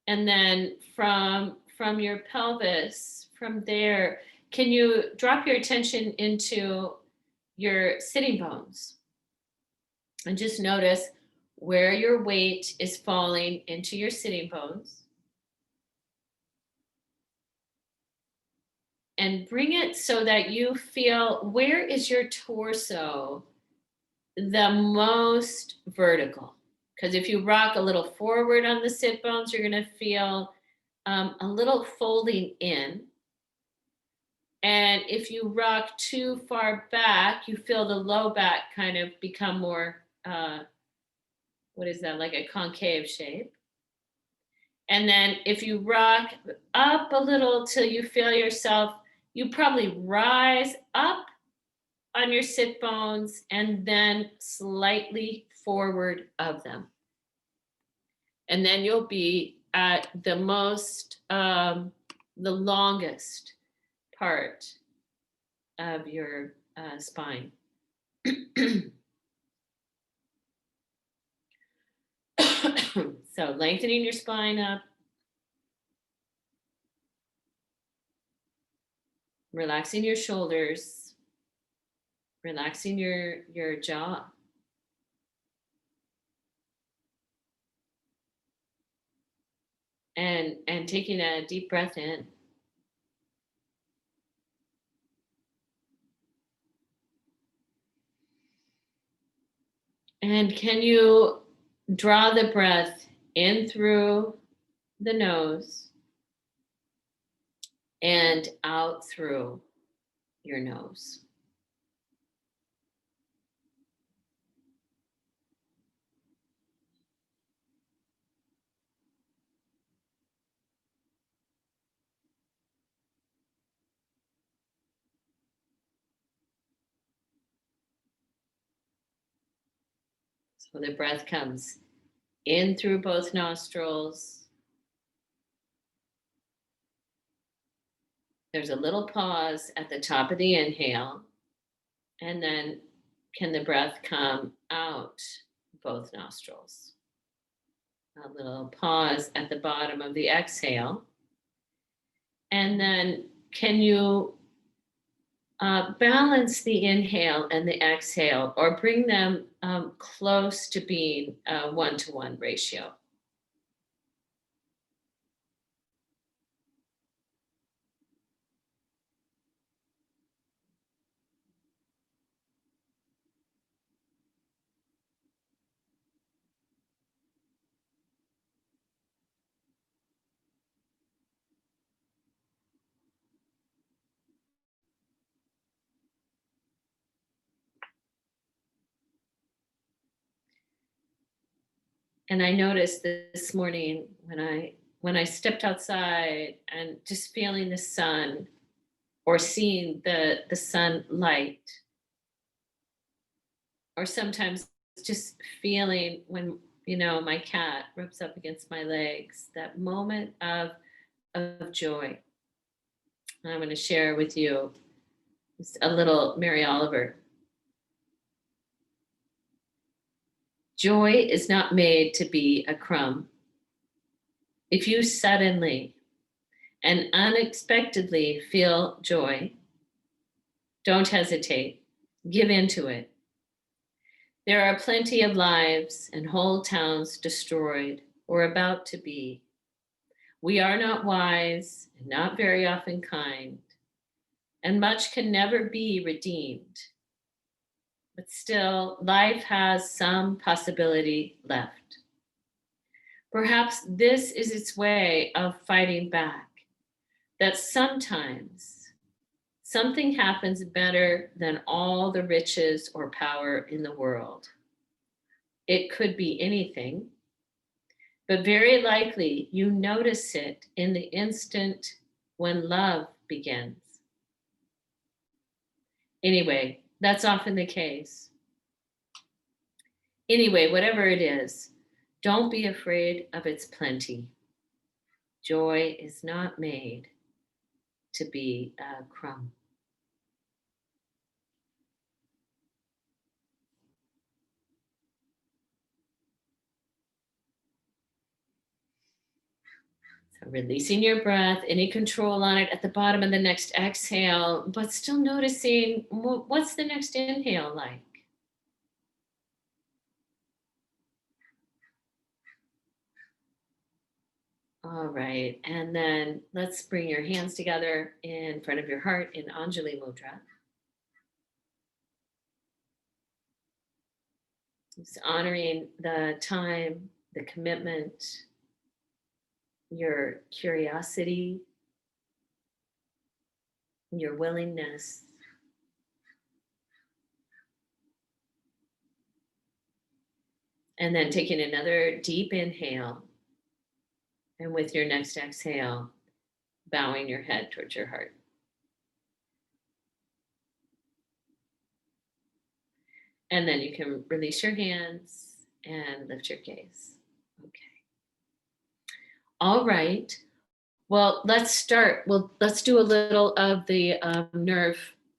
And then from your pelvis, from there, can you drop your attention into your sitting bones and just notice where your weight is falling into your sitting bones? And bring it so that you feel, where is your torso the most vertical? Because if you rock a little forward on the sit bones, you're going to feel a little folding in. And if you rock too far back, you feel the low back kind of become more, what is that, like a concave shape. And then if you rock up a little till you feel yourself, you probably rise up on your sit bones and then slightly forward of them. And then you'll be at the most, the longest part of your spine. So lengthening your spine up, relaxing your shoulders, relaxing your jaw. And taking a deep breath in. And can you draw the breath in through the nose and out through your nose? So the breath comes in through both nostrils. There's a little pause at the top of the inhale. And then can the breath come out both nostrils? A little pause at the bottom of the exhale. And then can you balance the inhale and the exhale, or bring them close to being a 1-to-1 ratio? And I noticed this morning when I stepped outside and just feeling the sun, or seeing the sunlight, or sometimes just feeling when my cat rubs up against my legs, that moment of joy. And I'm going to share with you just a little Mary Oliver. Joy is not made to be a crumb. If you suddenly and unexpectedly feel joy, don't hesitate. Give into it. There are plenty of lives and whole towns destroyed or about to be. We are not wise and not very often kind, and much can never be redeemed. But still, life has some possibility left. Perhaps this is its way of fighting back, that sometimes something happens better than all the riches or power in the world. It could be anything, but very likely you notice it in the instant when love begins. Anyway, that's often the case. Anyway, whatever it is, don't be afraid of its plenty. Joy is not made to be a crumb. So releasing your breath, any control on it at the bottom of the next exhale, but still noticing what's the next inhale like. All right, and then let's bring your hands together in front of your heart in Anjali Mudra. Just honoring the time, the commitment, your curiosity, your willingness. And then taking another deep inhale. And with your next exhale, bowing your head towards your heart. And then you can release your hands and lift your gaze. Okay. All right. Well, let's start. Well, let's do a little of the nerve.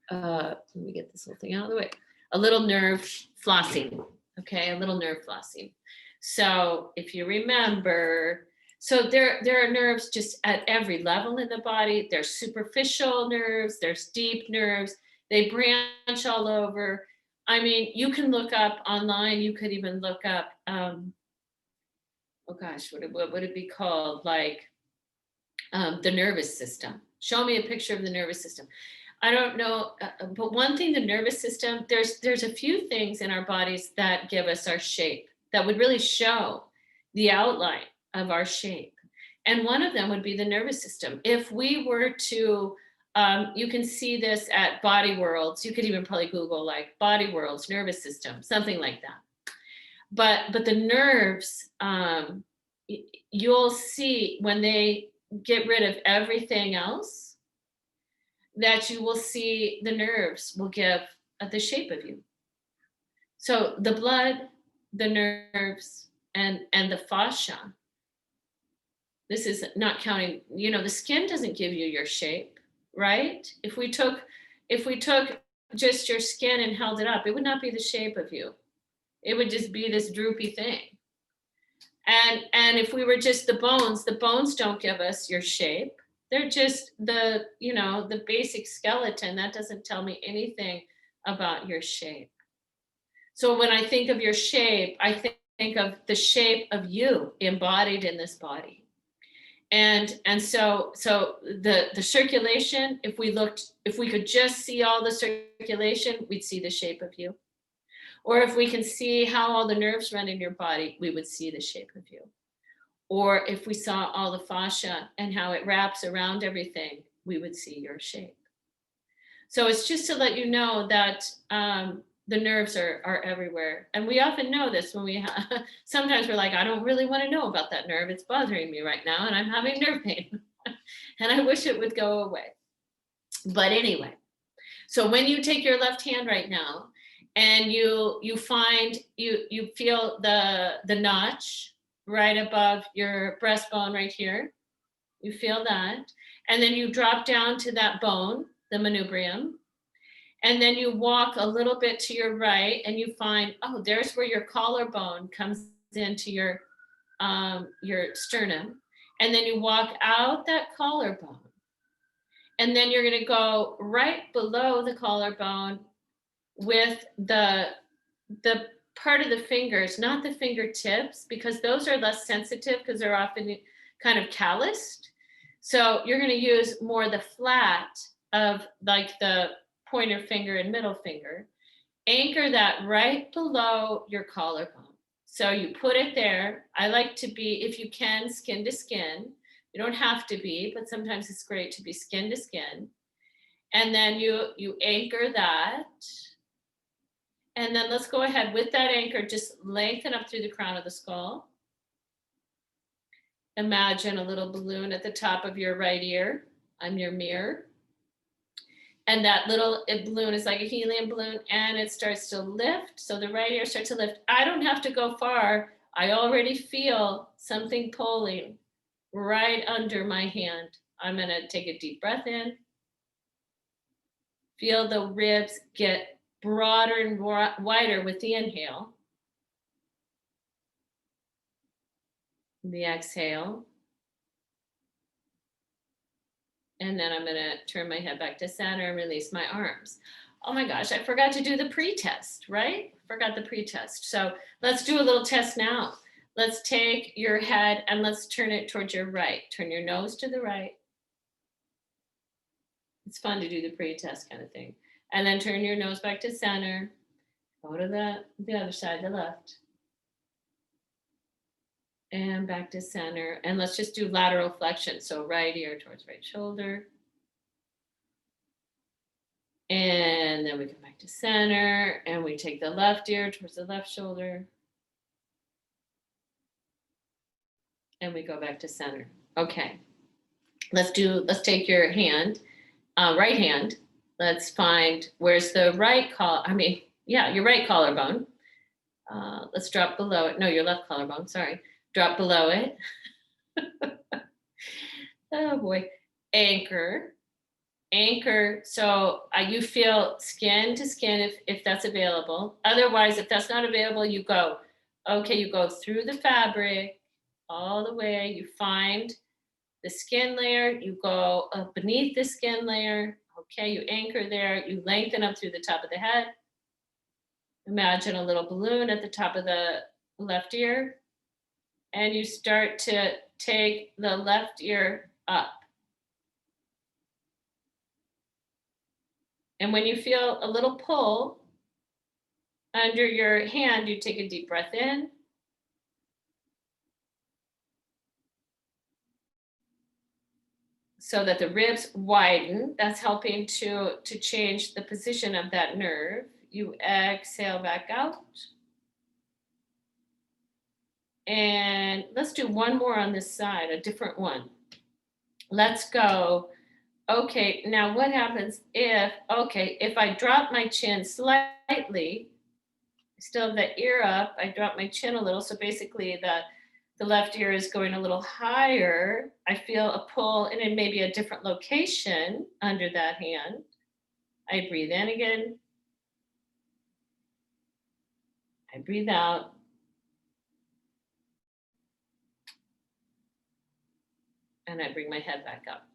Let me get this whole thing out of the way. A little nerve flossing. Okay, a little nerve flossing. So if you remember, so there are nerves just at every level in the body. There's superficial nerves. There's deep nerves. They branch all over. I mean, you can look up online. You could even look up. Oh gosh, what would it be called? Like the nervous system. Show me a picture of the nervous system. I don't know, but one thing, the nervous system, there's a few things in our bodies that give us our shape, that would really show the outline of our shape. And one of them would be the nervous system. If we were to, you can see this at Body Worlds. You could even probably Google like Body Worlds, nervous system, something like that. But the nerves, you'll see when they get rid of everything else, that you will see the nerves will give the shape of you. So the blood, the nerves, and the fascia. This is not counting, the skin doesn't give you your shape, right? If we took just your skin and held it up, it would not be the shape of you. It would just be this droopy thing. And if we were just the bones don't give us your shape. They're just the basic skeleton. That doesn't tell me anything about your shape. So when I think of your shape, I think of the shape of you embodied in this body. And so the circulation, if we could just see all the circulation, we'd see the shape of you. Or if we can see how all the nerves run in your body, we would see the shape of you. Or if we saw all the fascia and how it wraps around everything, we would see your shape. So it's just to let you know that the nerves are everywhere. And we often know this when sometimes we're like, I don't really want to know about that nerve. It's bothering me right now and I'm having nerve pain. And I wish it would go away. But anyway, so when you take your left hand right now and you feel the notch right above your breastbone right here. You feel that. And then you drop down to that bone, the manubrium. And then you walk a little bit to your right and you find, oh, there's where your collarbone comes into your sternum. And then you walk out that collarbone. And then you're going to go right below the collarbone with the part of the fingers, not the fingertips, because those are less sensitive because they're often kind of calloused. So you're going to use more the flat of like the pointer finger and middle finger. Anchor that right below your collarbone. So you put it there. I like to be, if you can, skin to skin. You don't have to be, but sometimes it's great to be skin to skin. And then you anchor that. And then let's go ahead with that anchor, just lengthen up through the crown of the skull. Imagine a little balloon at the top of your right ear. I'm your mirror. And that little balloon is like a helium balloon and it starts to lift. So the right ear starts to lift. I don't have to go far. I already feel something pulling right under my hand. I'm going to take a deep breath in. Feel the ribs get broader and wider with the inhale. The exhale. And then I'm gonna turn my head back to center and release my arms. Oh my gosh, I forgot to do the pre-test, right? Forgot the pre-test. So let's do a little test now. Let's take your head and let's turn it towards your right. Turn your nose to the right. It's fun to do the pre-test kind of thing. And then turn your nose back to center. Go to the other side, the left. And back to center. And let's just do lateral flexion. So right ear towards right shoulder. And then we come back to center and we take the left ear towards the left shoulder. And we go back to center. Okay. Let's take your hand, right hand. Let's find where's the right your right collarbone. Let's drop below it. No, your left collarbone, sorry. Drop below it. Oh boy. Anchor. So you feel skin to skin if that's available. Otherwise, if that's not available, you go through the fabric all the way. You find the skin layer, you go up beneath the skin layer. Okay, you anchor there, you lengthen up through the top of the head. Imagine a little balloon at the top of the left ear. And you start to take the left ear up. And when you feel a little pull under your hand, you take a deep breath in. So that the ribs widen. That's helping to change the position of that nerve. You exhale back out. And let's do one more on this side, a different one. Let's go. Okay, now what happens if I drop my chin slightly, still have the ear up, I drop my chin a little, so basically the left ear is going a little higher. I feel a pull in maybe a different location under that hand. I breathe in again. I breathe out. And I bring my head back up.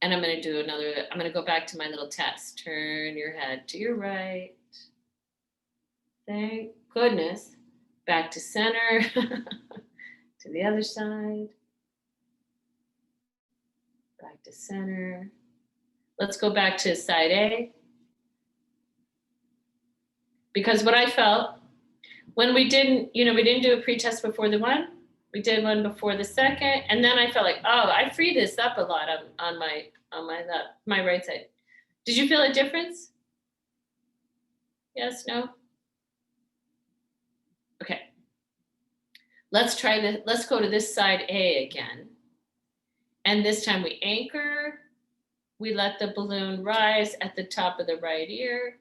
And I'm going to go back to my little test. Turn your head to your right. Thank goodness. Back to center. To the other side. Back to center. Let's go back to side A. Because what I felt when we didn't do a pre-test before the one, we did one before the second, and then I felt like, I free this up a lot on my right side. Did you feel a difference? Yes, no? Okay. Let's try this. Let's go to this side A again. And this time we anchor. We let the balloon rise at the top of the right ear.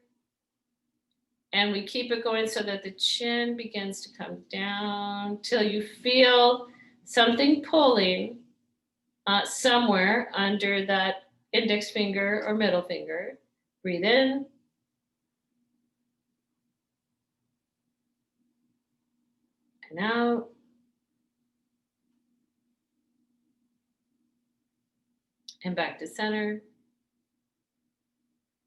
And we keep it going so that the chin begins to come down till you feel something pulling somewhere under that index finger or middle finger. Breathe in. And out. And back to center.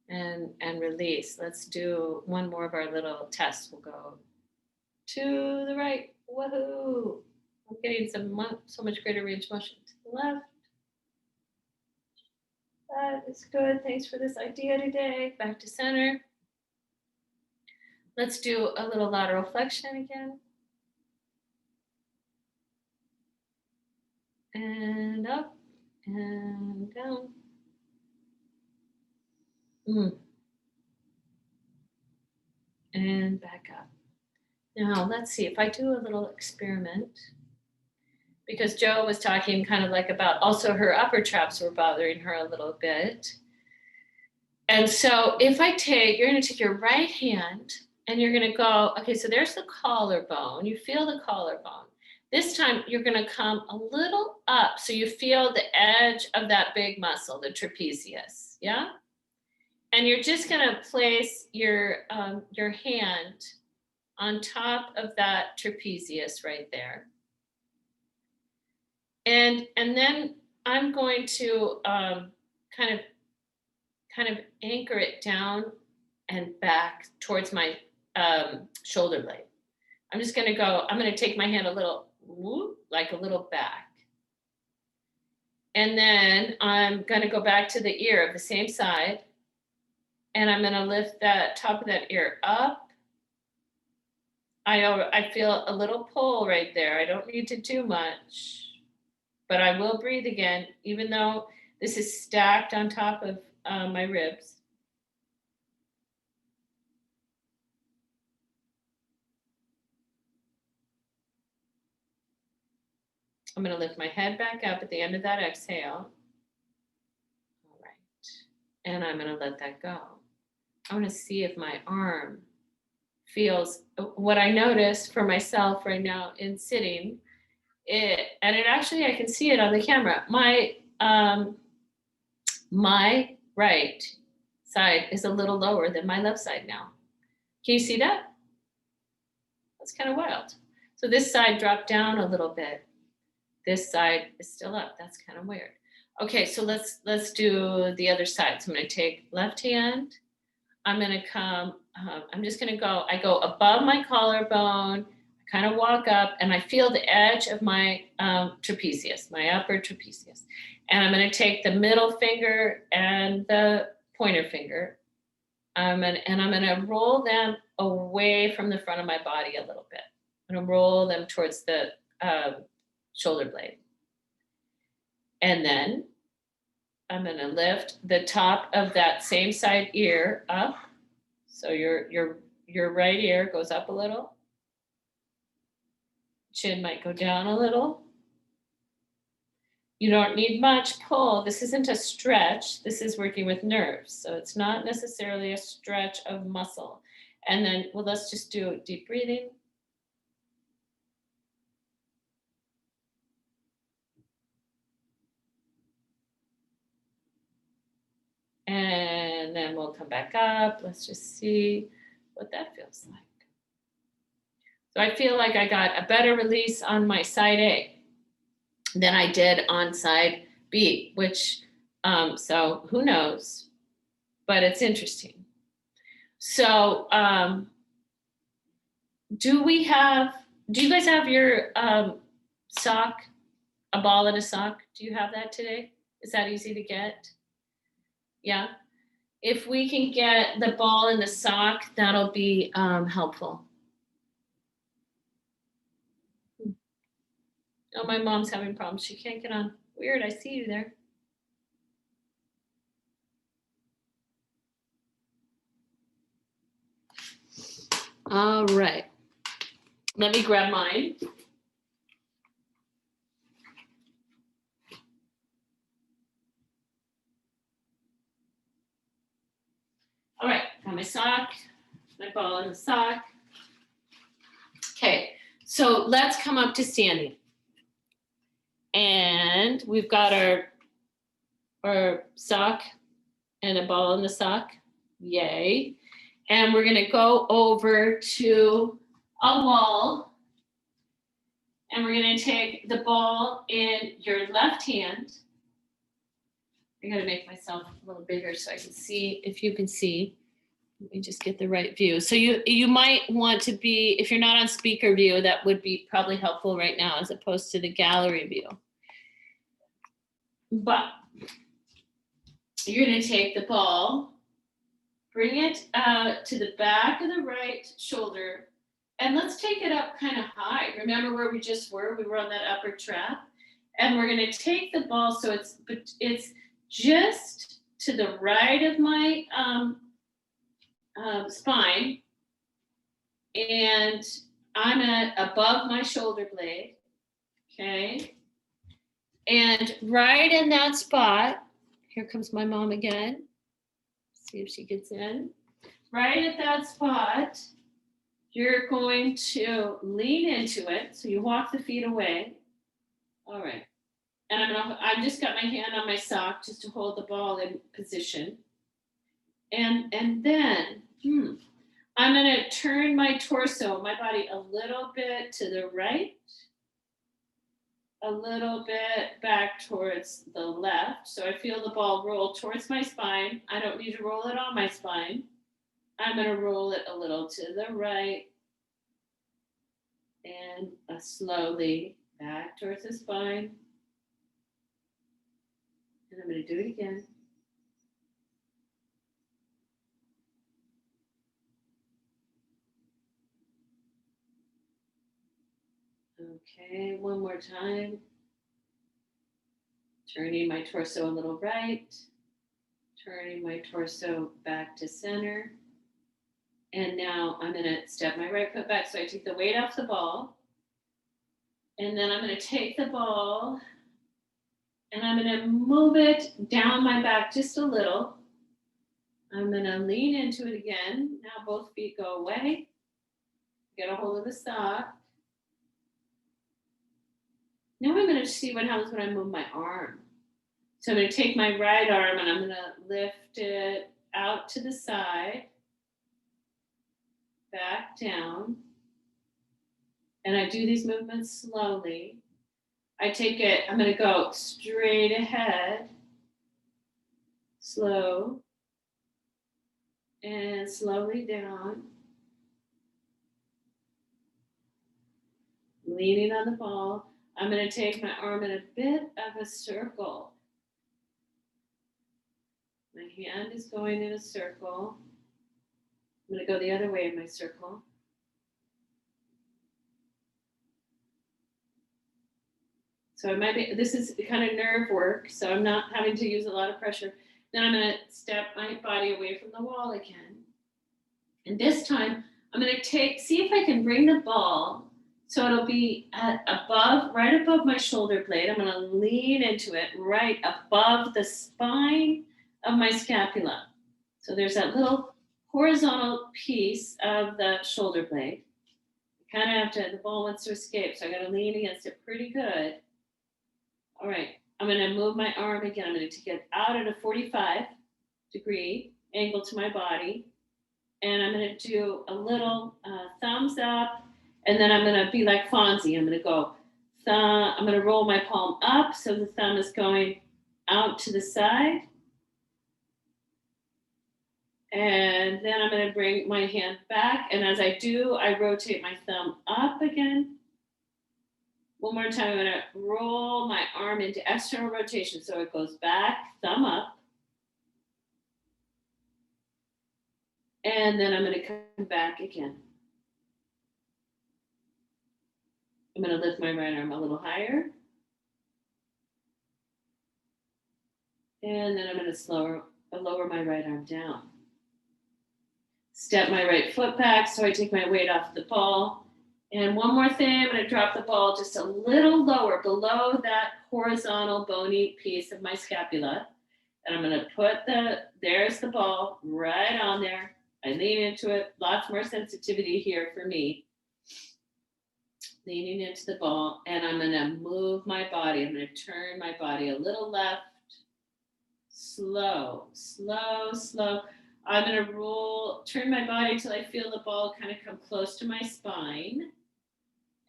And release. Let's do one more of our little tests. We'll go to the right. Woohoo! I'm getting so much greater range of motion. To the left. That is good. Thanks for this idea today. Back to center. Let's do a little lateral flexion again. And up and down. And back up. Now let's see if I do a little experiment, because Jo was talking kind of like about also her upper traps were bothering her a little bit. And so if you're going to take your right hand and you're going to go, okay, so there's the collarbone. You feel the collarbone. This time you're going to come a little up so you feel the edge of that big muscle, the trapezius, yeah? And you're just going to place your hand on top of that trapezius right there. And then I'm going to kind of anchor it down and back towards my shoulder blade. I'm just going to go, I'm going to take my hand a little, whoop, like a little back. And then I'm going to go back to the ear of the same side. And I'm going to lift that top of that ear up. I feel a little pull right there. I don't need to do much, but I will breathe again, even though this is stacked on top of my ribs. I'm going to lift my head back up at the end of that exhale. All right. And I'm going to let that go. I want to see if my arm feels what I notice for myself right now in sitting. It actually, I can see it on the camera. My right side is a little lower than my left side now. Can you see that? That's kind of wild. So this side dropped down a little bit. This side is still up. That's kind of weird. Okay, so let's do the other side. So I'm going to take left hand. I'm going to come, I'm just going to go, I go above my collarbone, kind of walk up, and I feel the edge of my trapezius, my upper trapezius. And I'm going to take the middle finger and the pointer finger, and I'm going to roll them away from the front of my body a little bit. I'm going to roll them towards the shoulder blade. And then I'm going to lift the top of that same side ear up. So your right ear goes up a little. Chin might go down a little. You don't need much pull. This isn't a stretch. This is working with nerves. So it's not necessarily a stretch of muscle. And then, well, let's just do deep breathing. And then we'll come back up. Let's just see what that feels like. So I feel like I got a better release on my side A than I did on side B, which, so who knows, but it's interesting. So do you guys have your sock, a ball and a sock? Do you have that today? Is that easy to get? Yeah. If we can get the ball and the sock, that'll be helpful. Oh, my mom's having problems. She can't get on. Weird, I see you there. All right. Let me grab mine. All right, got my sock, my ball and the sock. Okay, so let's come up to standing. And we've got our sock and a ball in the sock. Yay. And we're going to go over to a wall. And we're going to take the ball in your left hand. I got to make myself a little bigger so I can see, if you can see. Let me just get the right view. So you might want to be, if you're not on speaker view, that would be probably helpful right now as opposed to the gallery view. But you're going to take the ball, bring it to the back of the right shoulder, and let's take it up kind of high. Remember where we just were? We were on that upper trap. And we're going to take the ball so it's just to the right of my spine, and I'm above my shoulder blade, okay? And right in that spot, here comes my mom again. See if she gets in. Right at that spot, you're going to lean into it. So you walk the feet away. All right. And I've just got my hand on my sock just to hold the ball in position. And then I'm going to turn my torso, my body a little bit to the right. a little bit back towards the left. So I feel the ball roll towards my spine. I don't need to roll it on my spine. I'm going to roll it a little to the right and slowly back towards the spine. And I'm going to do it again. Okay, one more time. Turning my torso a little right. Turning my torso back to center. And now I'm going to step my right foot back. So I take the weight off the ball. And then I'm going to take the ball and I'm going to move it down my back just a little. I'm going to lean into it again. Now both feet go away. Get a hold of the sock. Now I'm going to see what happens when I move my arm. So I'm going to take my right arm and I'm going to lift it out to the side, back down. And I do these movements slowly. I take it, I'm going to go straight ahead, slow, and slowly down. Leaning on the ball. I'm going to take my arm in a bit of a circle. My hand is going in a circle. I'm going to go the other way in my circle. So it might be, this is kind of nerve work, so I'm not having to use a lot of pressure. Then I'm going to step my body away from the wall again. And this time, I'm going to see if I can bring the ball so it'll be right above my shoulder blade. I'm going to lean into it right above the spine of my scapula. So there's that little horizontal piece of the shoulder blade. I kind of have to, the ball wants to escape, so I got to lean against it pretty good. All right, I'm going to move my arm again. I'm going to take it out at a 45-degree angle to my body. And I'm going to do a little thumbs up. And then I'm going to be like Fonzie. I'm going to go thumb. I'm going to roll my palm up so the thumb is going out to the side. And then I'm going to bring my hand back. And as I do, I rotate my thumb up again. One more time, I'm going to roll my arm into external rotation. So it goes back, thumb up. And then I'm going to come back again. I'm going to lift my right arm a little higher. And then I'm going to lower my right arm down. Step my right foot back so I take my weight off the ball. And one more thing, I'm going to drop the ball just a little lower below that horizontal bony piece of my scapula. And I'm going to put there's the ball right on there. I lean into it, lots more sensitivity here for me. Leaning into the ball, and I'm going to move my body. I'm going to turn my body a little left, slow, slow, slow. I'm going to turn my body till I feel the ball kind of come close to my spine.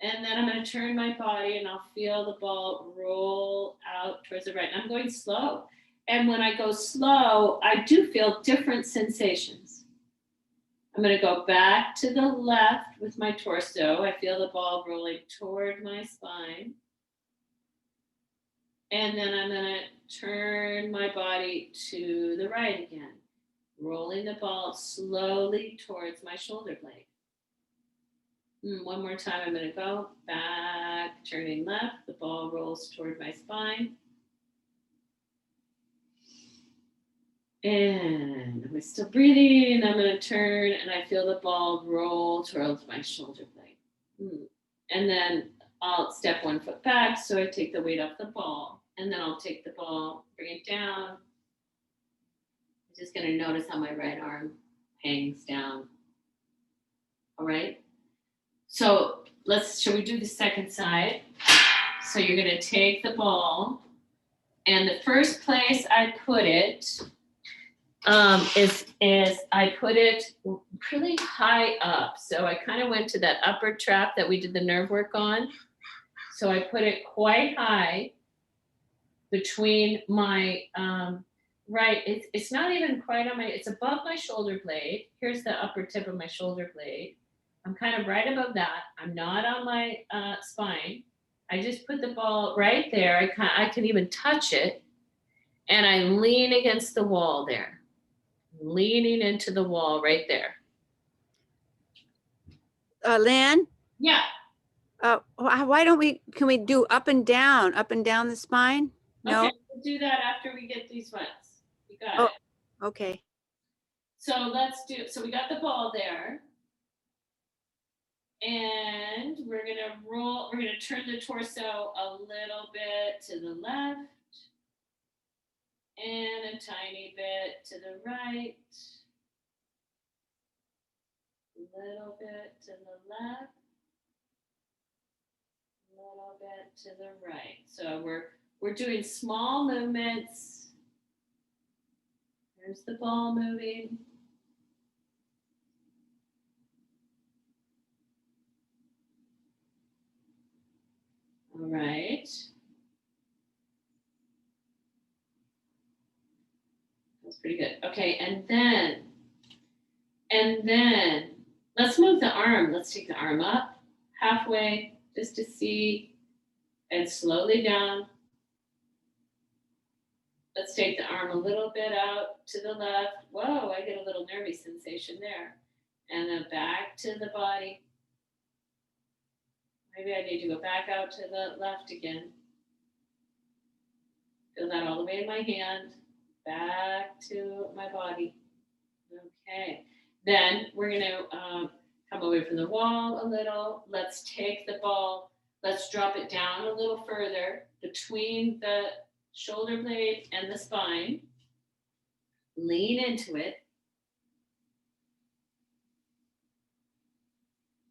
And then I'm going to turn my body and I'll feel the ball roll out towards the right. And I'm going slow. And when I go slow, I do feel different sensations. I'm going to go back to the left with my torso. I feel the ball rolling toward my spine. And then I'm going to turn my body to the right again, rolling the ball slowly towards my shoulder blade. One more time, I'm going to go back, turning left. The ball rolls toward my spine. And I'm still breathing. I'm going to turn and I feel the ball roll towards my shoulder blade. And then I'll step one foot back so I take the weight off the ball. And then I'll take the ball, bring it down. I'm just going to notice how my right arm hangs down. All right. So shall we do the second side? So you're going to take the ball, and the first place I put it is I put it really high up. So I kind of went to that upper trap that we did the nerve work on. So I put it quite high between my, right, it's not even quite on my, it's above my shoulder blade. Here's the upper tip of my shoulder blade. I'm kind of right above that. I'm not on my spine. I just put the ball right there. I can even touch it. And I lean against the wall there. Leaning into the wall right there. Lynn? Yeah. Why don't can we do up and down the spine? No? Okay, we'll do that after we get these ones. You got it. Okay. So so we got the ball there. And we're gonna turn the torso a little bit to the left and a tiny bit to the right. A little bit to the left. A little bit to the right. So we're doing small movements. There's the ball moving. All right. That's pretty good. Okay, and then let's move the arm. Let's take the arm up halfway just to see, and slowly down. Let's take the arm a little bit out to the left. Whoa, I get a little nervy sensation there. And then back to the body. Maybe I need to go back out to the left again. Feel that all the way in my hand. Back to my body. Okay. Then we're going to come away from the wall a little. Let's take the ball. Let's drop it down a little further between the shoulder blade and the spine. Lean into it.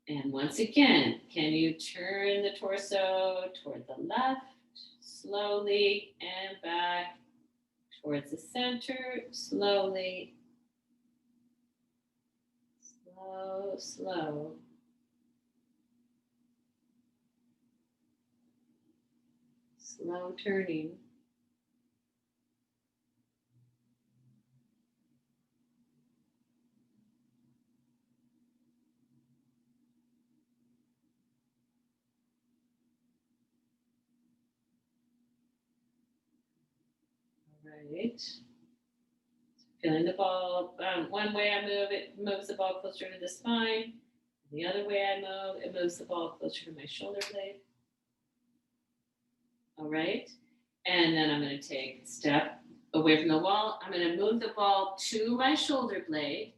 And once again, can you turn the torso toward the left, slowly, and back towards the center, slowly. Slow, slow. Slow turning. Right. Feeling the ball. One way I move, it moves the ball closer to the spine. The other way I move, it moves the ball closer to my shoulder blade. All right. And then I'm going to take a step away from the wall. I'm going to move the ball to my shoulder blade,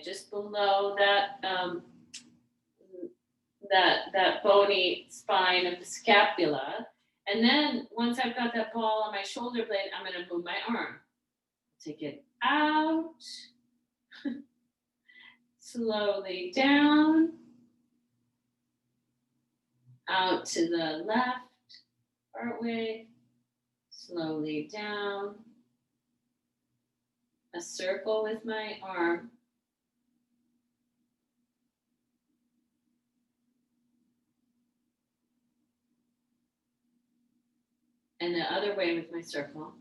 just below that that bony spine of the scapula. And then once I've got that ball on my shoulder blade, I'm going to move my arm. Take it out, slowly down, out to the left, part way, slowly down, a circle with my arm. And the other way with my circle.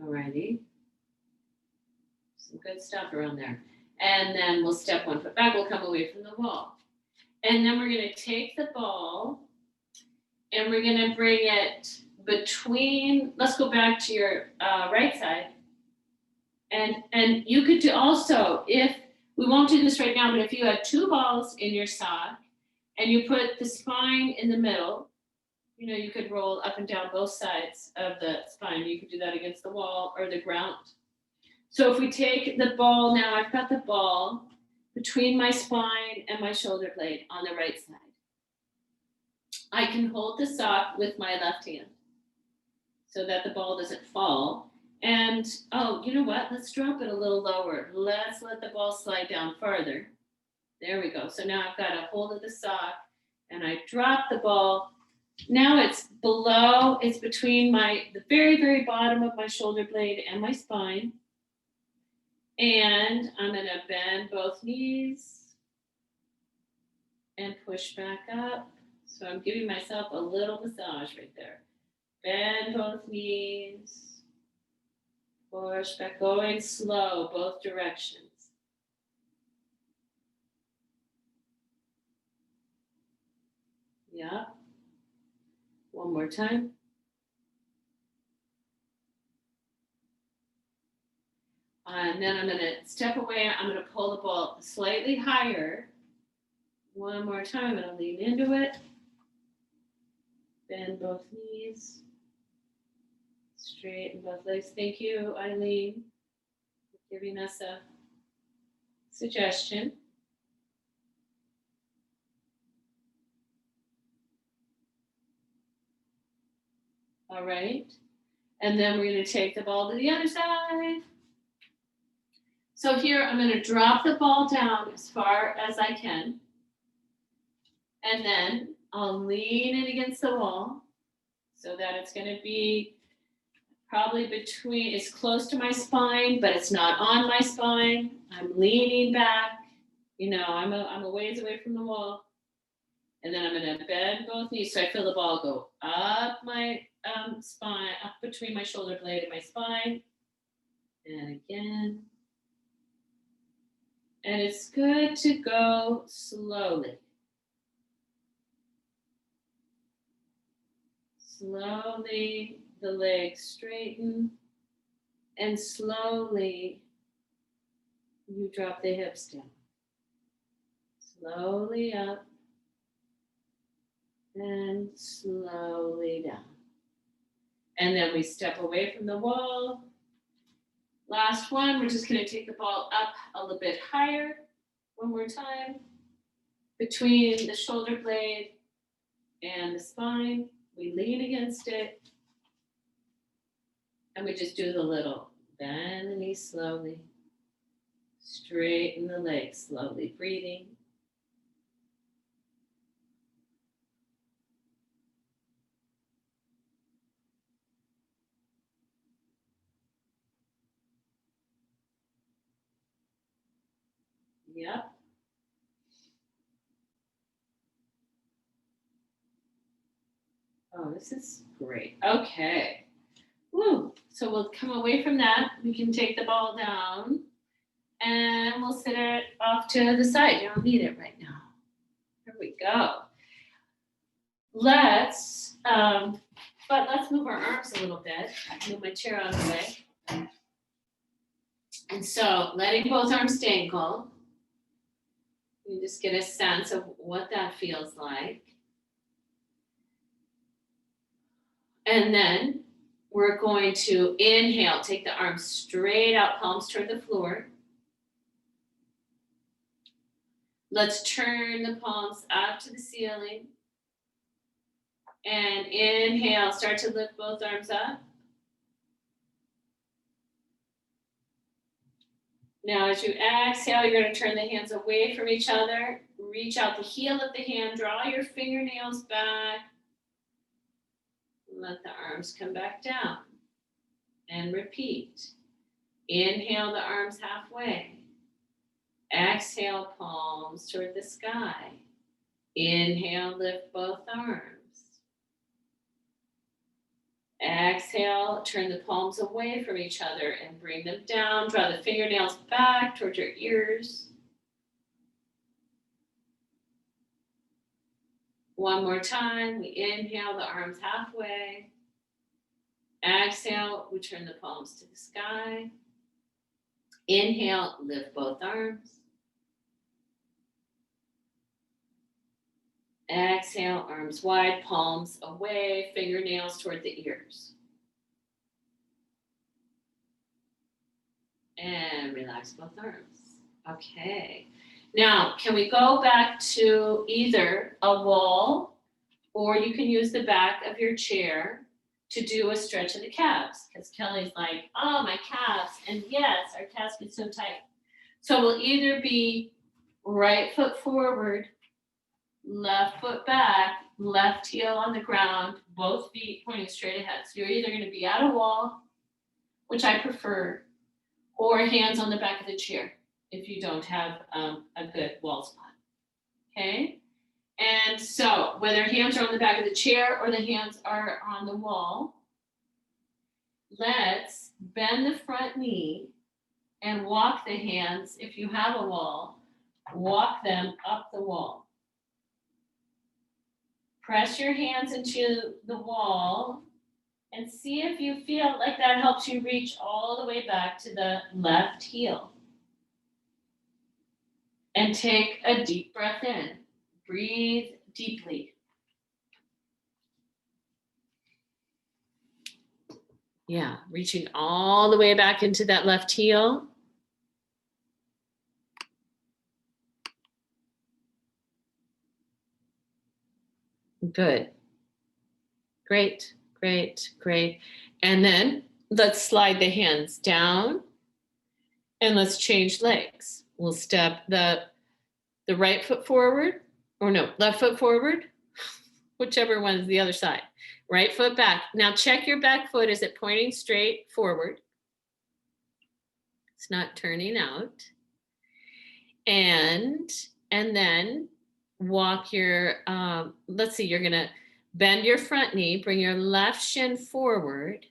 Alrighty. Some good stuff around there. And then we'll step 1 foot back. We'll come away from the wall. And then we're going to take the ball and we're going to bring it between, let's go back to your right side. And you could do also, if, we won't do this right now, but if you had 2 balls in your sock and you put the spine in the middle, you could roll up and down both sides of the spine. You could do that against the wall or the ground. So if we take the ball now, I've got the ball between my spine and my shoulder blade on the right side. I can hold the sock with my left hand so that the ball doesn't fall. And, you know what? Let's drop it a little lower. Let's let the ball slide down farther. There we go. So now I've got a hold of the sock and I drop the ball. Now it's between the very, very bottom of my shoulder blade and my spine. And I'm going to bend both knees and push back up. So I'm giving myself a little massage right there. Bend both knees. Push back, going slow, both directions. Yeah. One more time. And then I'm going to step away. I'm going to pull the ball slightly higher. One more time. I'm going to lean into it. Bend both knees. Straighten both legs. Thank you, Eileen, for giving us a suggestion. All right. And then we're going to take the ball to the other side. So here I'm going to drop the ball down as far as I can. And then I'll lean it against the wall so that it's going to be probably between, it's close to my spine, but it's not on my spine. I'm leaning back. You know, I'm a ways away from the wall. And then I'm going to bend both knees so I feel the ball go up my spine, up between my shoulder blade and my spine. And again. And it's good to go slowly. Slowly, the legs straighten. And slowly, you drop the hips down. Slowly up. And slowly down. And then we step away from the wall. Last one, we're just going to take the ball up a little bit higher. One more time. Between the shoulder blade and the spine, we lean against it. And we just do the little bend the knees slowly. Straighten the legs slowly, breathing. Yep. Oh, this is great. Okay. Woo. So we'll come away from that. We can take the ball down and we'll sit it off to the side. You don't need it right now. Here we go. Let's move our arms a little bit. Move my chair out of the way. And so letting both arms dangle. You just get a sense of what that feels like. And then we're going to inhale, take the arms straight out, palms toward the floor. Let's turn the palms up to the ceiling. And inhale, start to lift both arms up. Now, as you exhale, you're going to turn the hands away from each other. Reach out the heel of the hand, draw your fingernails back. Let the arms come back down. And repeat. Inhale the arms halfway. Exhale, palms toward the sky. Inhale, lift both arms. Exhale, turn the palms away from each other and bring them down. Draw the fingernails back towards your ears. One more time. We inhale the arms halfway. Exhale, we turn the palms to the sky. Inhale, lift both arms. Exhale, arms wide, palms away, fingernails toward the ears. And relax both arms. Okay. Now, can we go back to either a wall or you can use the back of your chair to do a stretch of the calves? Because Kelly's like, oh, my calves. And yes, our calves get so tight. So we'll either be right foot forward, left foot back, left heel on the ground, both feet pointing straight ahead. So you're either going to be at a wall, which I prefer, or hands on the back of the chair if you don't have a good wall spot. Okay? And so whether hands are on the back of the chair or the hands are on the wall, let's bend the front knee and walk the hands, if you have a wall, walk them up the wall. Press your hands into the wall and see if you feel like that helps you reach all the way back to the left heel. And take a deep breath in. Breathe deeply. Yeah, reaching all the way back into that left heel. Good. Great, great, great. And then let's slide the hands down and let's change legs. We'll step the right foot forward, or no, left foot forward, whichever one is the other side. Right foot back. Now check your back foot. Is it pointing straight forward? It's not turning out. And then walk your, let's see, you're gonna bend your front knee, bring your left shin forward,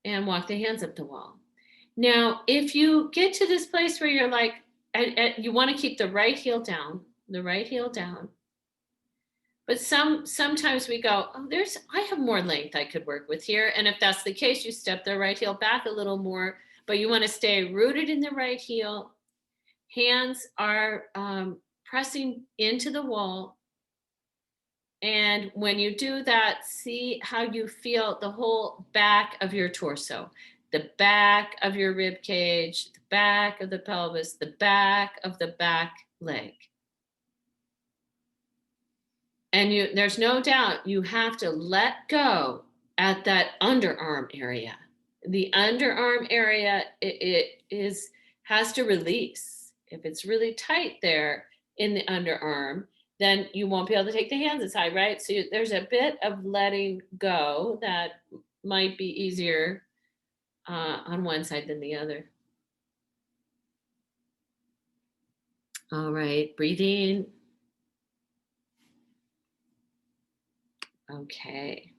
and walk the hands up the wall. Now, if you get to this place where you're like, you want to keep the right heel down, but sometimes we go, oh, I have more length I could work with here. And if that's the case, you step the right heel back a little more, but you want to stay rooted in the right heel. Hands are pressing into the wall. And when you do that, see how you feel the whole back of your torso, the back of your rib cage, the back of the pelvis, the back of the back leg. And there's no doubt you have to let go at that underarm area. The underarm area has to release. If it's really tight there in the underarm, then you won't be able to take the hands as high, right? So there's a bit of letting go that might be easier on one side than the other. All right, breathing. Okay.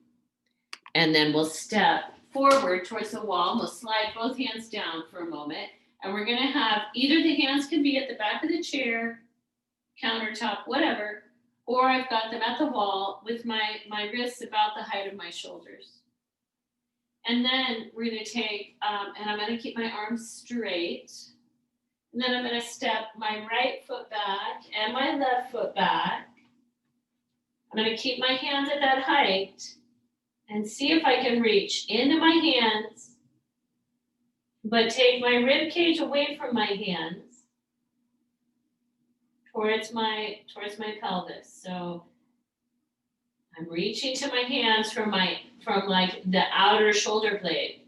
And then we'll step forward towards the wall. We'll slide both hands down for a moment. And we're going to have either the hands can be at the back of the chair, countertop, whatever, or I've got them at the wall with my wrists about the height of my shoulders. And then we're going to take, and I'm going to keep my arms straight. And then I'm going to step my right foot back and my left foot back. I'm going to keep my hands at that height and see if I can reach into my hands, but take my rib cage away from my hands towards my pelvis. So I'm reaching to my hands from like the outer shoulder blade,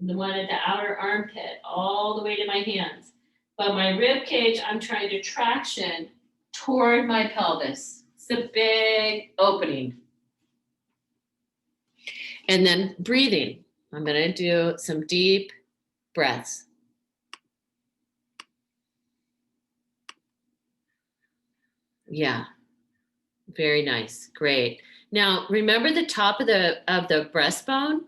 the one at the outer armpit, all the way to my hands. But my rib cage, I'm trying to traction toward my pelvis. It's a big opening. And then breathing. I'm going to do some deep breaths. Yeah. Very nice. Great. Now, remember the top of the breastbone?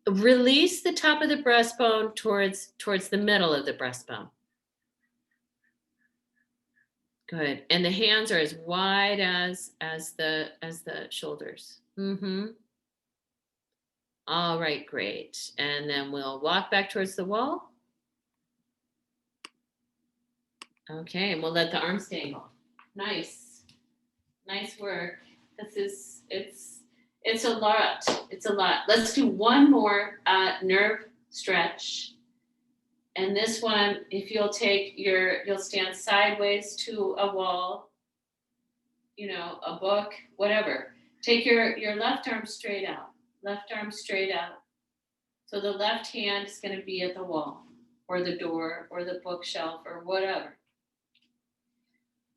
Release the top of the breastbone towards the middle of the breastbone. Good. And the hands are as wide as the shoulders. Mm-hmm. All right, great. And then we'll walk back towards the wall. Okay, and we'll let the arms dangle. Nice. Nice work. It's a lot. It's a lot. Let's do one more nerve stretch. And this one, if you'll stand sideways to a wall, a book, whatever. Take your left arm straight out. Left arm straight out. So the left hand is going to be at the wall or the door or the bookshelf or whatever.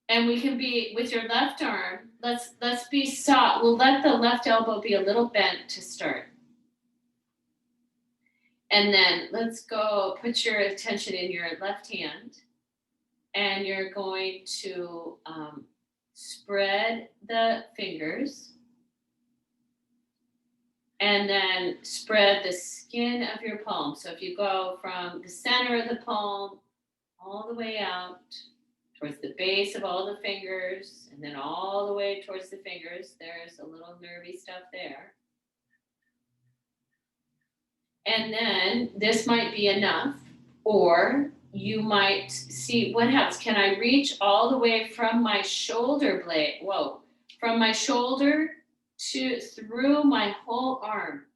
And we can be with your left arm. Let's be soft. We'll let the left elbow be a little bent to start. And then let's go put your attention in your left hand, and you're going to spread the fingers, and then spread the skin of your palm. So if you go from the center of the palm all the way out towards the base of all the fingers, and then all the way towards the fingers, there's a little nervy stuff there. And then this might be enough, or you might see what happens. Can I reach all the way from my shoulder blade? Whoa, from my shoulder to through my whole arm?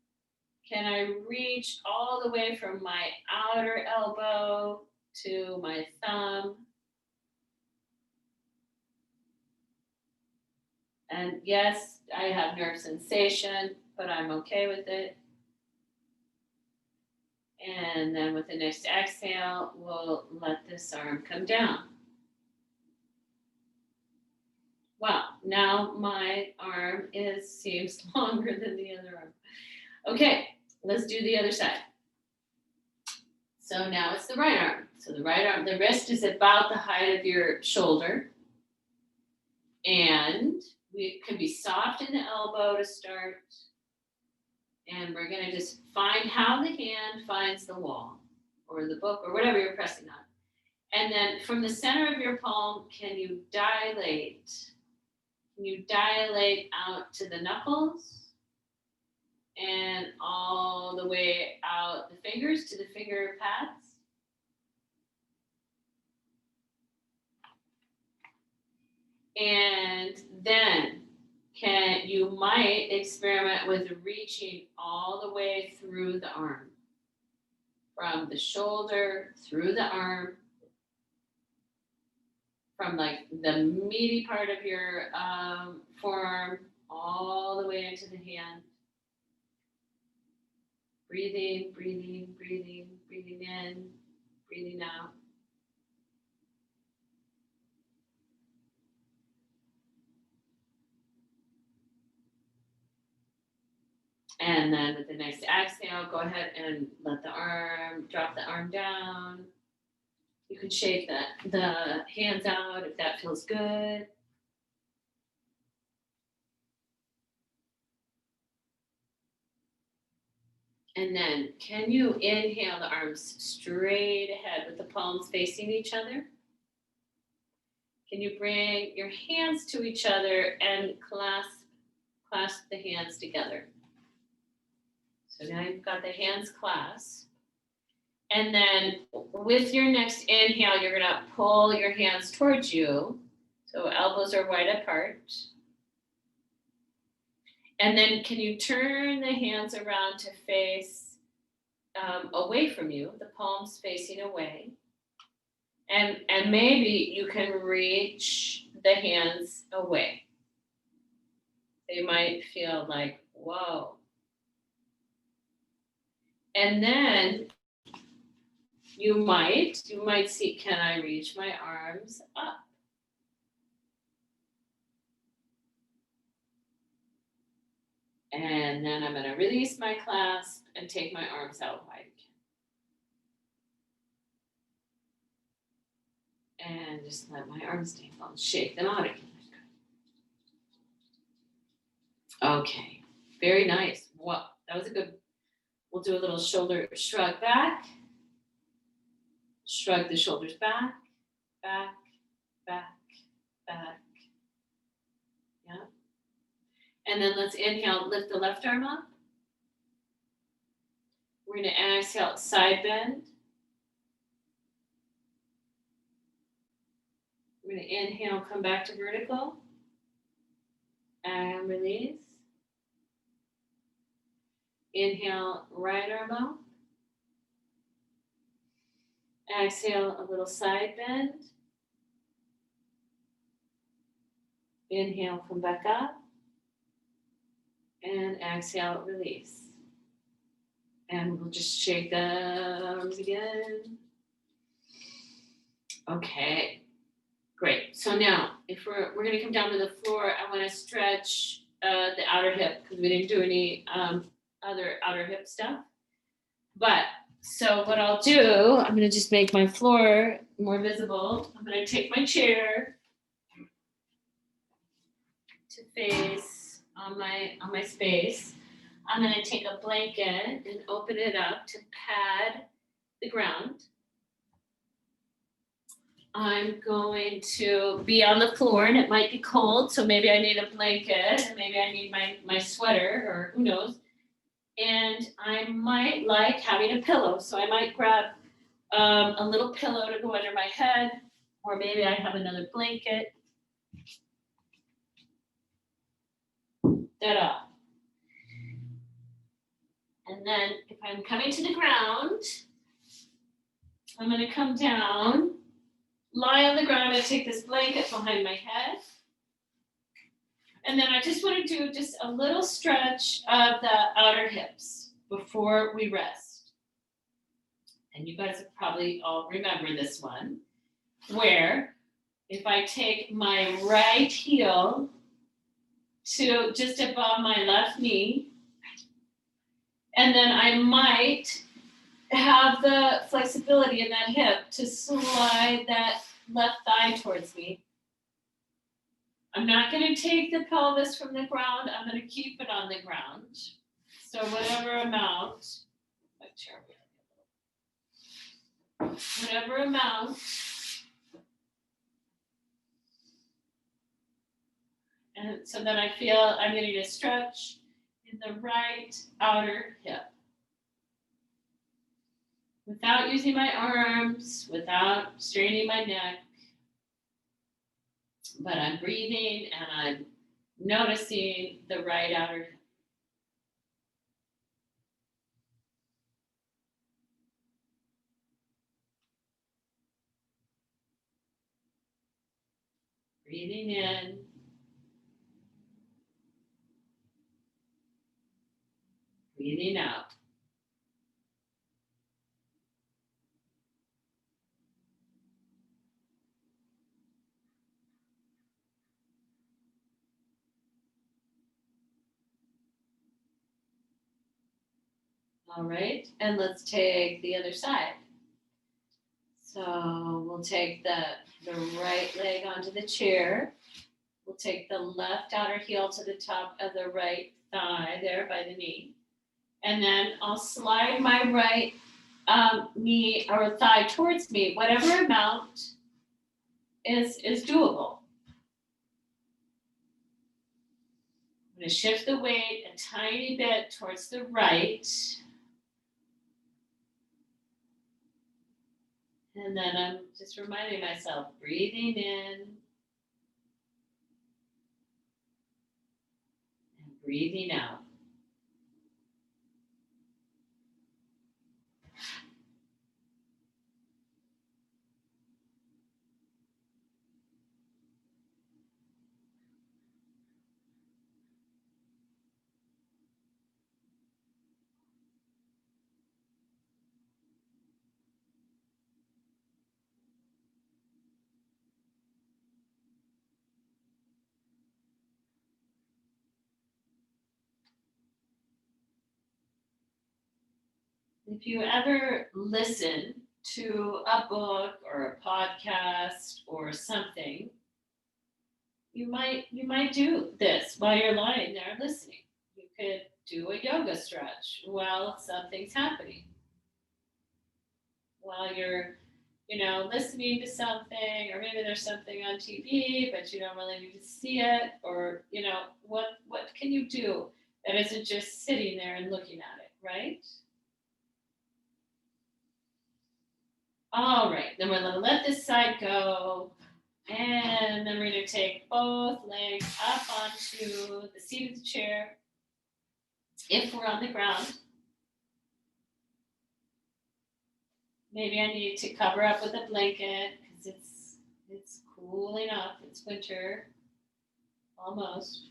Can I reach all the way from my outer elbow to my thumb? And yes, I have nerve sensation, but I'm okay with it. And then with the next exhale, we'll let this arm come down. Wow, now my arm seems longer than the other arm. Okay, let's do the other side. So now it's the right arm. So the right arm, the wrist is about the height of your shoulder. And we can be soft in the elbow to start. And we're going to just find how the hand finds the wall or the book or whatever you're pressing on. And then from the center of your palm, can you dilate? Can you dilate out to the knuckles and all the way out the fingers to the finger pads? And then you might experiment with reaching all the way through the arm, from the shoulder through the arm, from like the meaty part of your forearm all the way into the hand. Breathing, breathing, breathing, breathing in, breathing out. And then with the next exhale, go ahead and let the arm, drop the arm down. You can shake the hands out if that feels good. And then can you inhale the arms straight ahead with the palms facing each other? Can you bring your hands to each other and clasp the hands together? So now you've got the hands clasped. And then with your next inhale, you're going to pull your hands towards you. So elbows are wide apart. And then can you turn the hands around to face away from you, the palms facing away. And maybe you can reach the hands away. They might feel like, whoa. And then you might see, can I reach my arms up? And then I'm going to release my clasp and take my arms out wide. And just let my arms dangle and shake them out again. Okay, very nice. Wow, that was a good. We'll do a little shoulder shrug back. Shrug the shoulders back, back, back, back. Yeah. And then let's inhale, lift the left arm up. We're going to exhale, side bend. We're going to inhale, come back to vertical. And release. Inhale, right arm up. Exhale, a little side bend. Inhale, come back up. And exhale, release. And we'll just shake the arms again. Okay, great. So now, if we're going to come down to the floor, I want to stretch the outer hip because we didn't do any other outer hip stuff. But So what I'll do, I'm going to just make my floor more visible. I'm going to take my chair to face on my space. I'm going to take a blanket and open it up to pad the ground. I'm going to be on the floor and it might be cold, so maybe I need a blanket and maybe I need my sweater or who knows. And I might like having a pillow, so I might grab a little pillow to go under my head, or maybe I have another blanket. Ta-da. And then if I'm coming to the ground, I'm going to come down, lie on the ground. I'm going to take this blanket behind my head. And then I just want to do just a little stretch of the outer hips before we rest. And you guys probably all remember this one, where if I take my right heel to just above my left knee, and then I might have the flexibility in that hip to slide that left thigh towards me. I'm not going to take the pelvis from the ground. I'm going to keep it on the ground. So whatever amount, and so then I feel I'm getting a stretch in the right outer hip. Without using my arms, without straining my neck, but I'm breathing and I'm noticing the right outer hip. Breathing in. Breathing out. All right, and let's take the other side. So we'll take the right leg onto the chair. We'll take the left outer heel to the top of the right thigh there by the knee. And then I'll slide my right knee or thigh towards me, whatever amount is doable. I'm going to shift the weight a tiny bit towards the right. And then I'm just reminding myself, breathing in and breathing out. If you ever listen to a book or a podcast or something, you might do this while you're lying there listening. You could do a yoga stretch while something's happening. While you're, listening to something, or maybe there's something on TV, but you don't really need to see it, or, what can you do that isn't just sitting there and looking at it, right? All right, then we're going to let this side go. And then we're going to take both legs up onto the seat of the chair. If we're on the ground, maybe I need to cover up with a blanket because it's cool enough. It's winter, almost.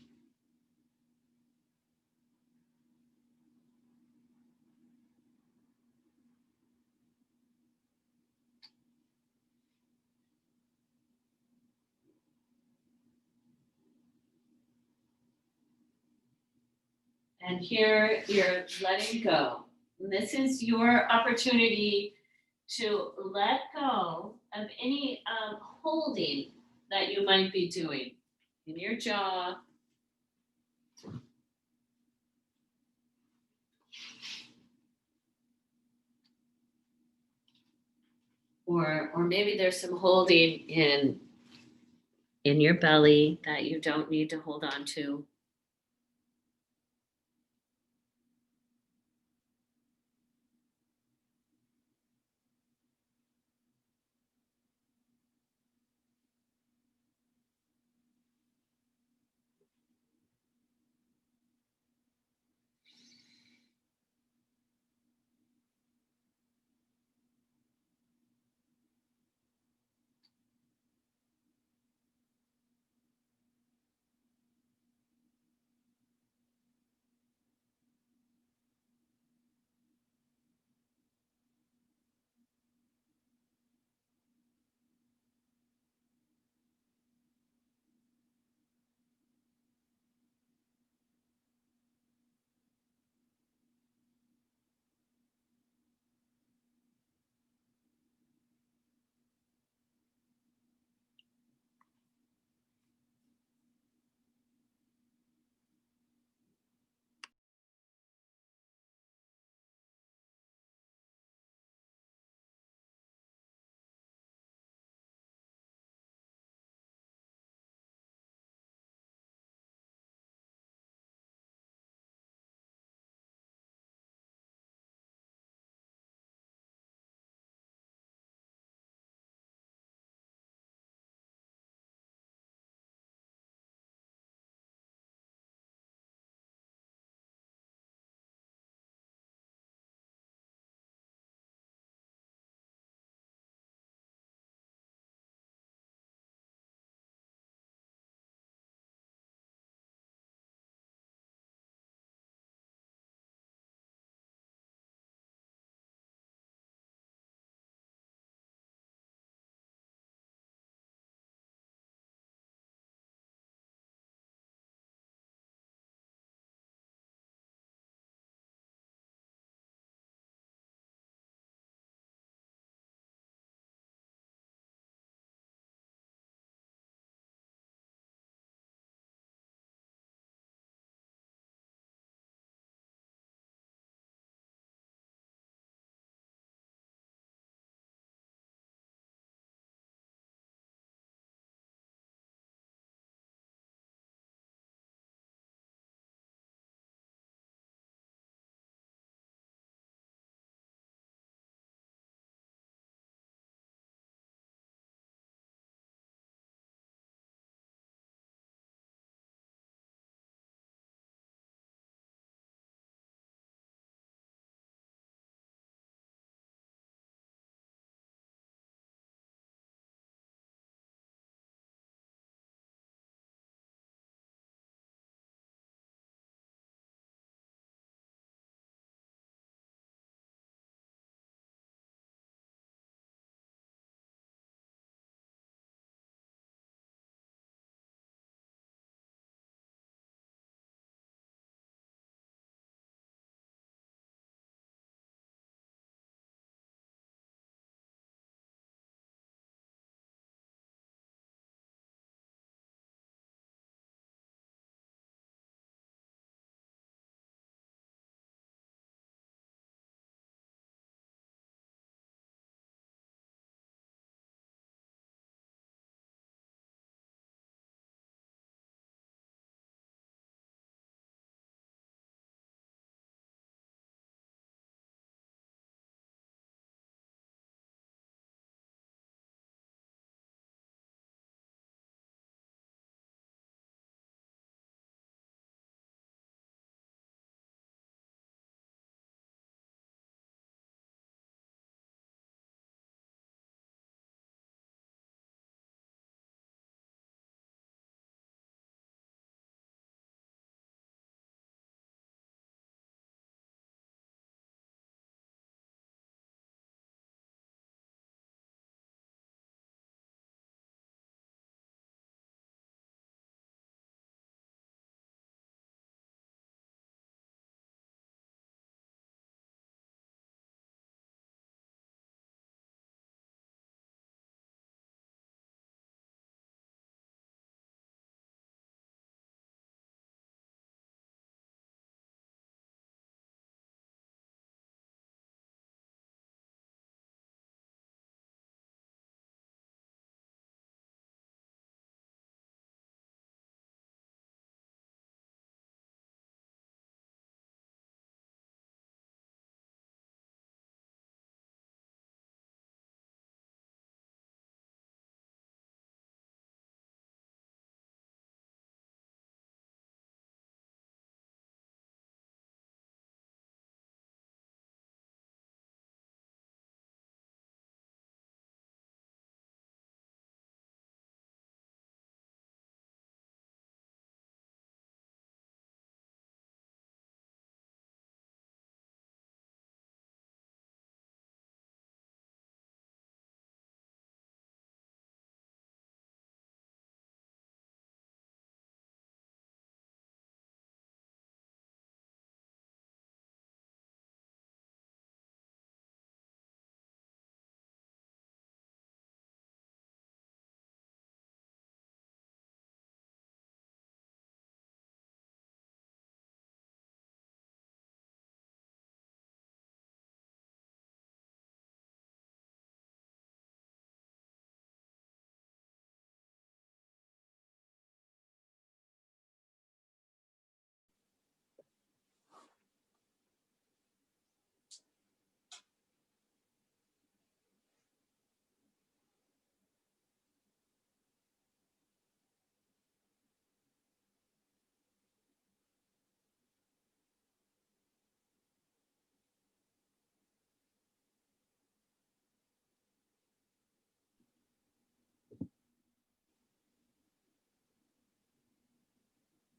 And here you're letting go. This is your opportunity to let go of any holding that you might be doing in your jaw. Or maybe there's some holding in your belly that you don't need to hold on to.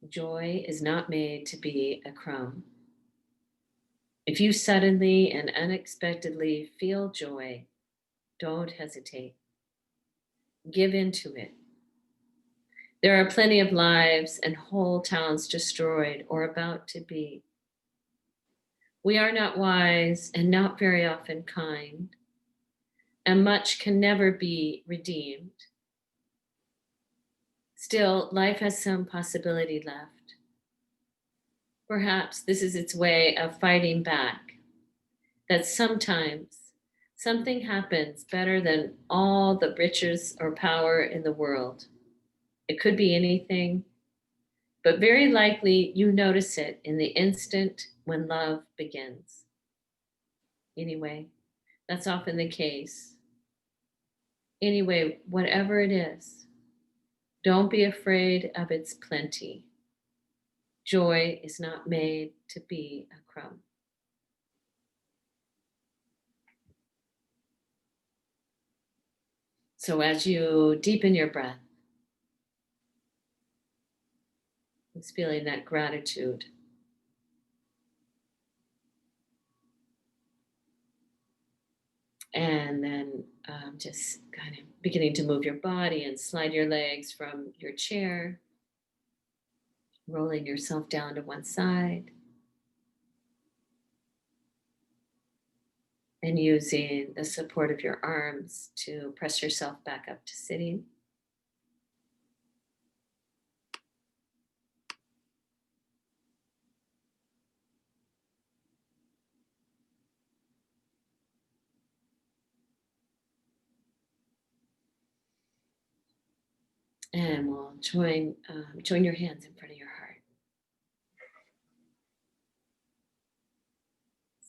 Joy is not made to be a crumb. If you suddenly and unexpectedly feel joy, don't hesitate. Give into it. There are plenty of lives and whole towns destroyed or about to be. We are not wise and not very often kind, and much can never be redeemed. Still, life has some possibility left. Perhaps this is its way of fighting back, that sometimes something happens better than all the riches or power in the world. It could be anything, but very likely you notice it in the instant when love begins. Anyway, that's often the case. Anyway, whatever it is, don't be afraid of its plenty. Joy is not made to be a crumb. So as you deepen your breath, it's feeling that gratitude. And then just kind of beginning to move your body and slide your legs from your chair, rolling yourself down to one side, and using the support of your arms to press yourself back up to sitting. And we'll join your hands in front of your heart.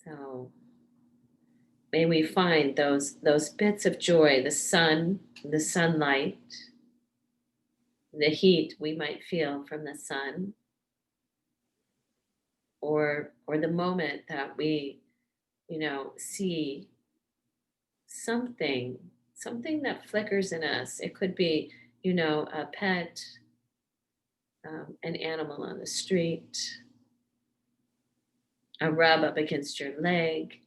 So may we find those bits of joy, the sun, the sunlight, the heat we might feel from the sun, or the moment that we, see something that flickers in us. It could be, a pet, an animal on the street, a rub up against your leg,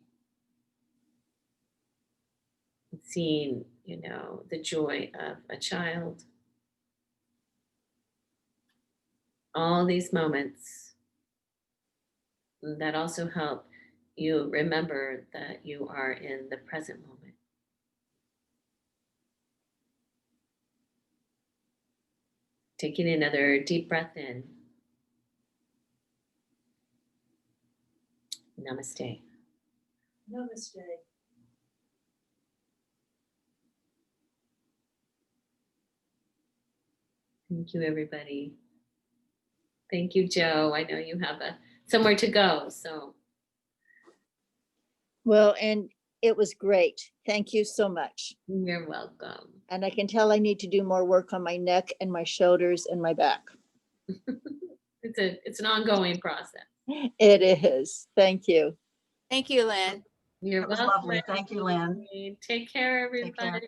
seeing, the joy of a child. All these moments that also help you remember that you are in the present moment. Taking another deep breath in. Namaste. Namaste. Thank you, everybody. Thank you, Joe. I know you have somewhere to go, so. Well, and it was great. Thank you so much. You're welcome. And I can tell I need to do more work on my neck and my shoulders and my back. It's an ongoing process. It is. Thank you. Thank you, Lynn. You're That was welcome. lovely. Thank you, Lynn. Take care, everybody. Take care.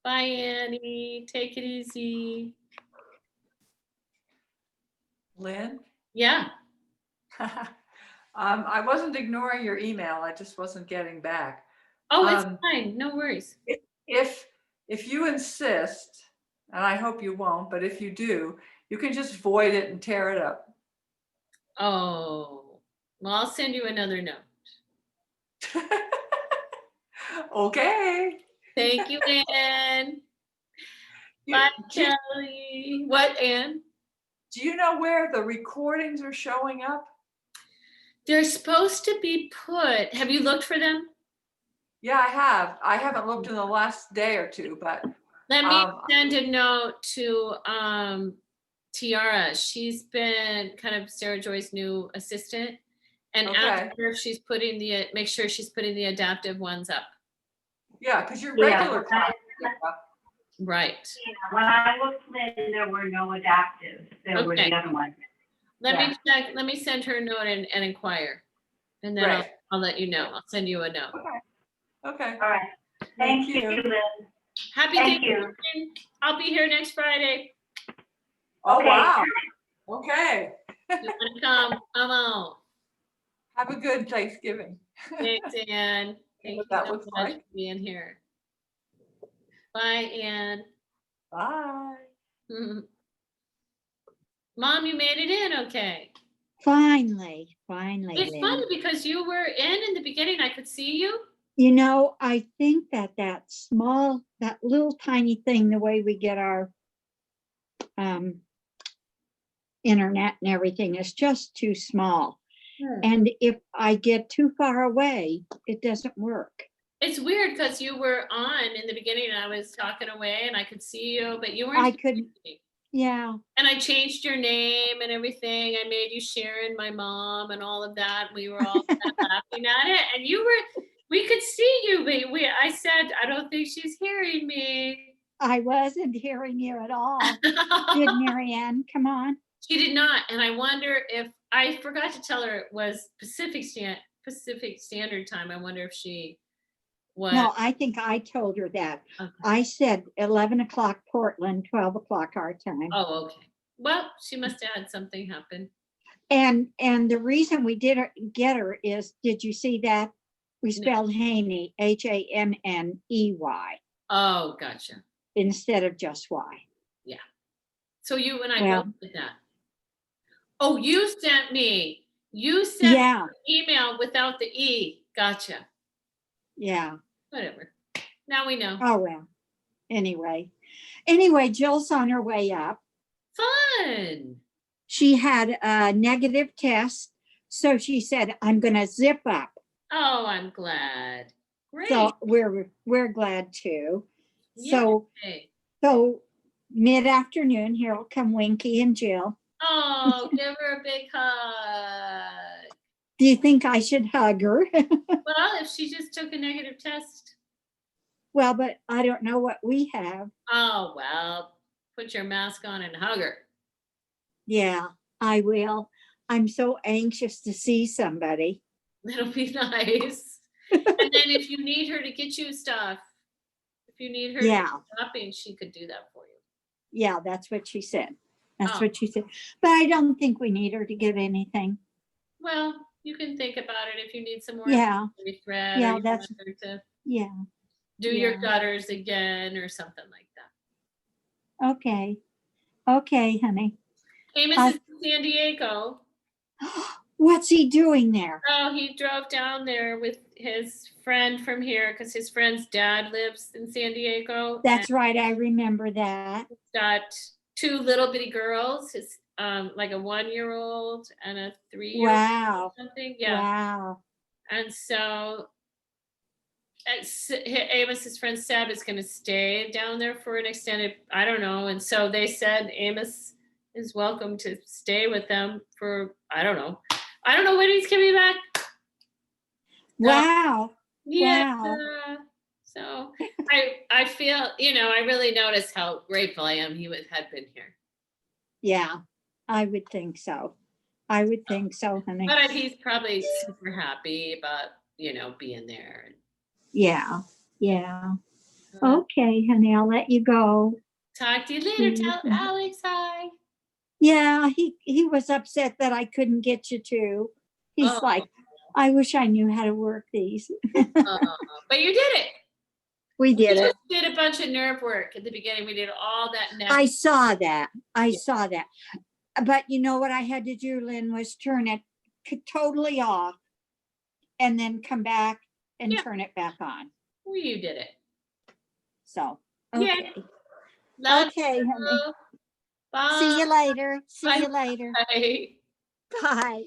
Bye, Annie. Take it easy. Lynn? Yeah. I wasn't ignoring your email. I just wasn't getting back. Oh, it's fine. No worries. If you insist, and I hope you won't, but if you do, you can just void it and tear it up. Oh, well, I'll send you another note. Okay. Thank you, Ann. Bye, Kelly. What, Ann? Do you know where the recordings are showing up? They're supposed to be put. Have you looked for them? Yeah, I have. I haven't looked in the last day or two, but Let me send a note to Tiara. She's been kind of Sarah Joy's new assistant, and ask her if she's putting make sure she's putting the adaptive ones up. yeah, because your regular class. Right. Yeah, when I looked, Lynn, there were no adaptives. There were the other ones. Let me check. Let me send her a note and inquire, and then I'll let you know. I'll send you a note. Okay. All right. Thank you, Lynn. Happy Thank you. Thanksgiving. I'll be here next Friday. Oh, Okay. wow. Okay. You want to come? Come on. Have a good Thanksgiving. Thanks, Ann. Thank you That so looks much like. for being here. Bye, Ann. Bye. Mom, you made it in okay. Finally, It's Lynn. funny because you were in the beginning. I could see you. You know, I think that little tiny thing, the way we get our internet and everything is just too small. And if I get too far away, it doesn't work. It's weird because you were on in the beginning and I was talking away and I could see you, but you weren't. I couldn't, yeah. And I changed your name and everything. I made you Sharon, my mom, and all of that. We were all kind of laughing at it. And we could see you, but I said, I don't think she's hearing me. I wasn't hearing you at all. Did Marianne come on? She did not. And I wonder if, I forgot to tell her it was Pacific Standard Time. I wonder if she was. No, I think I told her that. Okay. I said 11 o'clock Portland, 12 o'clock our time. Oh, okay. Well, she must have had something happen. And the reason we did get her is, did you see that? We spelled Haney, Hamney, Oh, gotcha. instead of just Y. So you and I Well- both did that. Oh, you sent me an Yeah, email without the E. Gotcha. yeah. Whatever. Now we know. Oh, well. Anyway, Jill's on her way up. Fun. She had a negative test. So she said, I'm going to zip up. Oh, I'm glad. Great. So we're glad too. So, Yay. so mid-afternoon, here will come Winky and Jill. Oh, give her a big hug. Do you think I should hug her? Well, if she just took a negative test. Well, but I don't know what we have. Oh, well, put your mask on and hug her. Yeah, I will. I'm so anxious to see somebody. That'll be nice. And then if you need her to get you stuff, if you need her to Yeah. do shopping, she could do that for you. Yeah, that's what she said. That's Oh. what she said. But I don't think we need her to get anything. Well, you can think about it if you need some more Yeah, thread. Yeah, or you that's- want her to yeah. do your Yeah. gutters again or something like that. Okay. Okay, honey. Amos I- is in San Diego. What's he doing there? Oh, he drove down there with his friend from here because his friend's dad lives in San Diego. That's right. I remember that. He's got two little bitty girls, his like a 1-year-old and a 3-year-old Wow. or something. Yeah. Wow. And so Amos's friend Seb is going to stay down there for an extended, I don't know. And so they said Amos is welcome to stay with them for, I don't know when he's coming back. Wow. Yeah. Wow. So I feel, I really noticed how grateful I am he had been here. Yeah, I would think so. I would think so, honey. But he's probably super happy about, being there. Yeah. Yeah. Uh, Okay, honey, I'll let you go. Talk to you later. Tell Mhm. Alex hi. Yeah, he was upset that I couldn't get you to. He's Oh. like, I wish I knew how to work these. But you did it. We did We it. just did a bunch of nerve work at the beginning. We did all that neck. I saw that. I saw that. But you know what I had to do, Lynn, was turn it totally off and then come back and Yeah. turn it back on. Well, you did it. So, Yeah. okay. Love Okay, honey. you. Bye. See you later. See Bye. you later. Bye. Bye.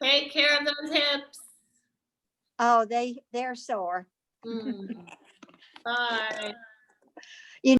Take care of those hips. Oh, they're sore. Mm. Bye.